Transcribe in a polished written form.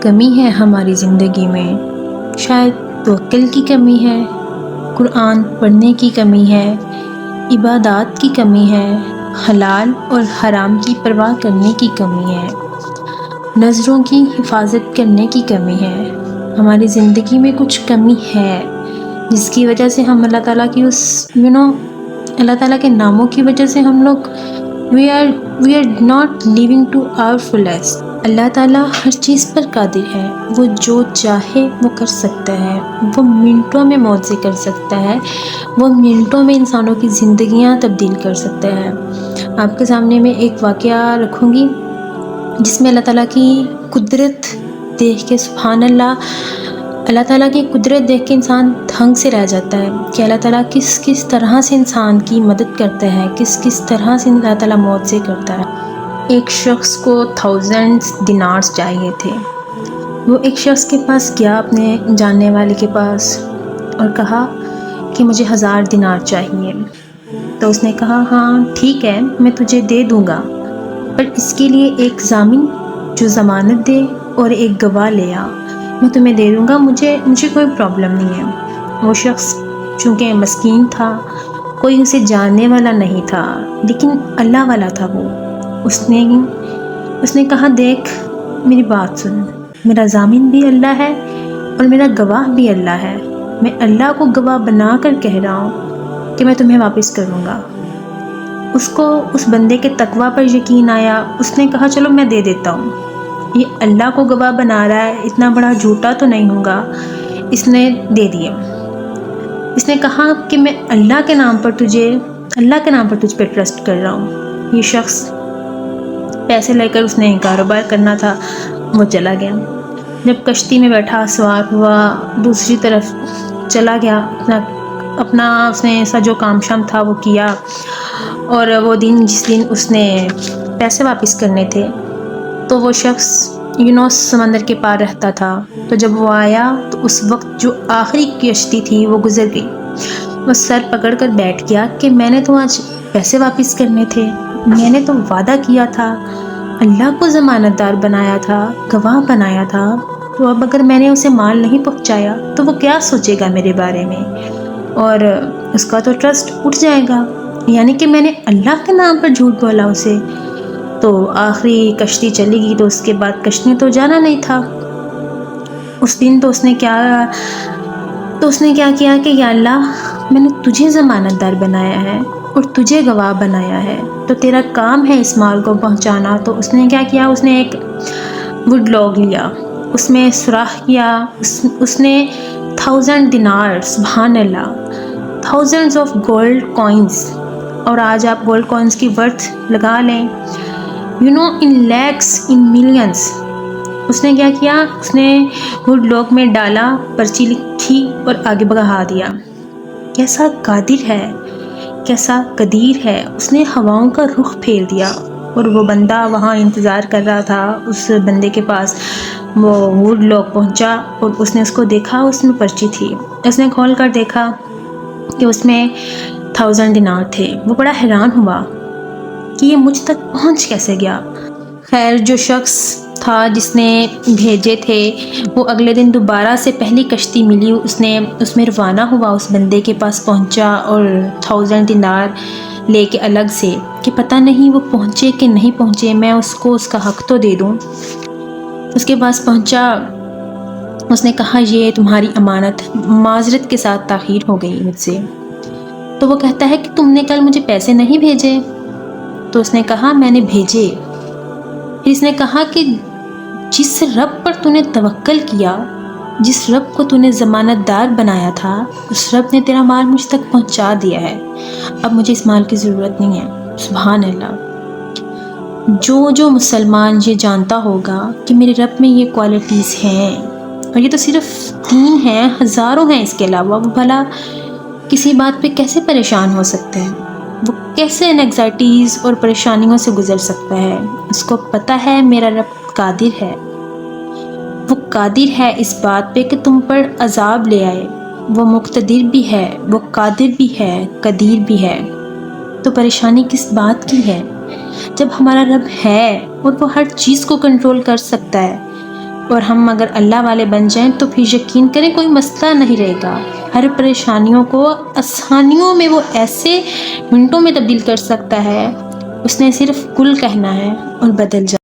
کمی ہے ہماری زندگی میں، شاید توکل کی کمی ہے، قرآن پڑھنے کی کمی ہے، عبادات کی کمی ہے، حلال اور حرام کی پرواہ کرنے کی کمی ہے، نظروں کی حفاظت کرنے کی کمی ہے۔ ہماری زندگی میں کچھ کمی ہے جس کی وجہ سے ہم اللہ تعالیٰ کی اللہ تعالیٰ کے ناموں کی وجہ سے ہم لوگ we are not living to our fullest۔ اللہ تعالیٰ ہر چیز پر قادر ہے، وہ جو چاہے وہ کر سکتا ہے، وہ منٹوں میں معجزے کر سکتا ہے، وہ منٹوں میں انسانوں کی زندگیاں تبدیل کر سکتا ہے۔ آپ کے سامنے میں ایک واقعہ رکھوں گی جس میں اللہ تعالیٰ کی قدرت دیکھ کے سبحان اللہ تعالیٰ کی قدرت دیکھ کے انسان دھنگ سے رہ جاتا ہے کہ اللہ تعالیٰ کس طرح سے انسان کی مدد کرتا ہے، کس طرح سے اللہ تعالیٰ معجزے کرتا ہے۔ ایک شخص کو 1000 دینارز چاہیے تھے۔ وہ ایک شخص کے پاس گیا، اپنے جاننے والے کے پاس، اور کہا کہ مجھے 1000 دینار چاہیے۔ تو اس نے کہا ہاں ٹھیک ہے میں تجھے دے دوں گا، پر اس کے لیے ایک ضامن جو ضمانت دے اور ایک گواہ لے آ، میں تمہیں دے دوں گا، مجھے کوئی پرابلم نہیں ہے۔ وہ شخص چونکہ مسکین تھا، کوئی اسے جاننے والا نہیں تھا، لیکن اللہ والا تھا وہ۔ اس نے کہا دیکھ میری بات سن، میرا ضامن بھی اللہ ہے اور میرا گواہ بھی اللہ ہے، میں اللہ کو گواہ بنا کر کہہ رہا ہوں کہ میں تمہیں واپس کروں گا۔ اس کو اس بندے کے تقویٰ پر یقین آیا، اس نے کہا چلو میں دے دیتا ہوں، یہ اللہ کو گواہ بنا رہا ہے، اتنا بڑا جھوٹا تو نہیں ہوگا۔ اس نے دے دیے۔ اس نے کہا کہ میں اللہ کے نام پر تجھ پہ ٹرسٹ کر رہا ہوں۔ یہ شخص پیسے لے کر اس نے کاروبار کرنا تھا، وہ چلا گیا۔ جب کشتی میں بیٹھا سوار ہوا دوسری طرف چلا گیا، اپنا اس نے ایسا جو کام شام تھا وہ کیا، اور وہ جس دن اس نے پیسے واپس کرنے تھے تو وہ شخص سمندر کے پار رہتا تھا، تو جب وہ آیا تو اس وقت جو آخری کشتی تھی وہ گزر گئی۔ وہ سر پکڑ کر بیٹھ گیا کہ میں نے تو آج پیسے واپس کرنے تھے، میں نے تو وعدہ کیا تھا، اللہ کو ضمانت دار بنایا تھا، گواہ بنایا تھا، تو اب اگر میں نے اسے مال نہیں پہنچایا تو وہ کیا سوچے گا میرے بارے میں، اور اس کا تو ٹرسٹ اٹھ جائے گا، یعنی کہ میں نے اللہ کے نام پر جھوٹ بولا اسے۔ تو آخری کشتی چلی گئی، تو اس کے بعد کشتی نے تو جانا نہیں تھا۔ اس دن تو اس نے کیا کیا کہ یا اللہ میں نے تجھے ضمانت دار بنایا ہے اور تجھے گواہ بنایا ہے، تو تیرا کام ہے اس مال کو پہنچانا۔ تو اس نے کیا کیا، اس نے ایک وڈ لاگ لیا، اس میں سوراخ کیا، اس نے 1000 دینار، سبحان اللہ، thousands of gold coins، اور آج آپ گولڈ کوائنس کی ورتھ لگا لیں in lakhs in millions۔ اس نے کیا کیا، اس نے وڈ لاگ میں ڈالا، پرچی لکھی اور آگے بڑھا دیا۔ کیسا قادر ہے، کیسا قدیر ہے، اس نے ہواؤں کا رخ پھیر دیا، اور وہ بندہ وہاں انتظار کر رہا تھا۔ اس بندے کے پاس وہ وڈ لاگ پہنچا اور اس نے اس کو دیکھا، اس میں پرچی تھی۔ اس نے کھول کر دیکھا کہ اس میں 1000 دینار تھے۔ وہ بڑا حیران ہوا کہ یہ مجھ تک پہنچ کیسے گیا۔ خیر جو شخص تھا جس نے بھیجے تھے، وہ اگلے دن دوبارہ سے پہلی کشتی ملی، اس میں روانہ ہوا، اس بندے کے پاس پہنچا اور 1000 دینار لے کے الگ سے کہ پتہ نہیں وہ پہنچے کہ نہیں پہنچے، میں اس کو اس کا حق تو دے دوں۔ اس کے پاس پہنچا، اس نے کہا یہ تمہاری امانت، معذرت کے ساتھ تاخیر ہو گئی مجھ سے۔ تو وہ کہتا ہے کہ تم نے کل مجھے پیسے نہیں بھیجے؟ تو اس نے کہا میں نے بھیجے۔ پھر اس نے کہا کہ جس رب پر تو نے توکل کیا، جس رب کو تو نے ضمانت دار بنایا تھا، اس رب نے تیرا مال مجھ تک پہنچا دیا ہے، اب مجھے اس مال کی ضرورت نہیں ہے۔ سبحان اللہ۔ جو مسلمان یہ جانتا ہوگا کہ میرے رب میں یہ کوالٹیز ہیں، اور یہ تو صرف 3 ہیں، ہزاروں ہیں اس کے علاوہ، وہ بھلا کسی بات پہ کیسے پریشان ہو سکتا ہے، وہ کیسے انگزائٹیز اور پریشانیوں سے گزر سکتا ہے۔ اس کو پتہ ہے میرا رب قادر ہے، وہ قادر ہے اس بات پہ کہ تم پر عذاب لے آئے، وہ مقتدر بھی ہے، وہ قادر بھی ہے، قدیر بھی ہے۔ تو پریشانی کس بات کی ہے جب ہمارا رب ہے اور وہ ہر چیز کو کنٹرول کر سکتا ہے، اور ہم اگر اللہ والے بن جائیں تو پھر یقین کریں کوئی مسئلہ نہیں رہے گا. ہر پریشانیوں کو آسانیوں میں وہ ایسے منٹوں میں تبدیل کر سکتا ہے. اس نے صرف کل کہنا ہے اور بدل جائے.